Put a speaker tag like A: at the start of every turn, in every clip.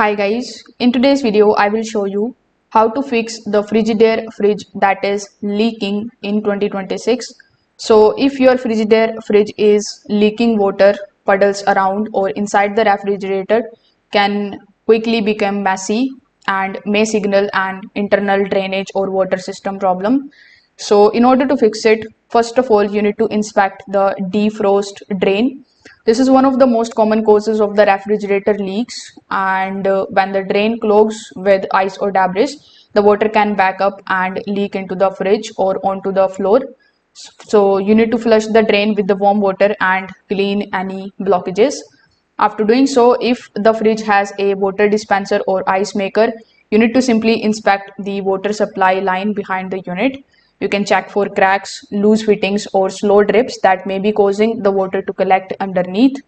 A: Hi guys, in today's video I will show you how to fix the Frigidaire fridge that is leaking in 2026. So if your Frigidaire fridge is leaking water, puddles around or inside the refrigerator can quickly become messy and may signal an internal drainage or water system problem. So in order to fix it, first of all you need to inspect the defrost drain. This is one of the most common causes of the refrigerator leaks, and when the drain clogs with ice or debris, the water can back up and leak into the fridge or onto the floor. So you need to flush the drain with the warm water and clean any blockages. After doing so, if the fridge has a water dispenser or ice maker, you need to simply inspect the water supply line behind the unit. You can check for cracks, loose fittings, or slow drips that may be causing the water to collect underneath.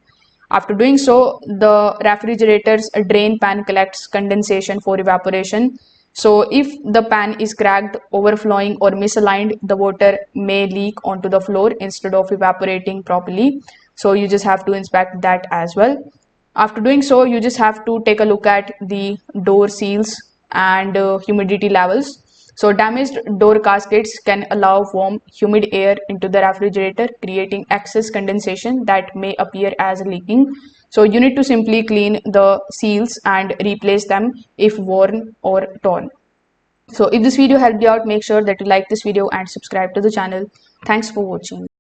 A: After doing so, the refrigerator's drain pan collects condensation for evaporation. So if the pan is cracked, overflowing, or misaligned, the water may leak onto the floor instead of evaporating properly. So you just have to inspect that as well. After doing so, you just have to take a look at the door seals and humidity levels. So damaged door gaskets can allow warm, humid air into the refrigerator, creating excess condensation that may appear as leaking. So you need to simply clean the seals and replace them if worn or torn. So if this video helped you out, make sure that you like this video and subscribe to the channel. Thanks for watching.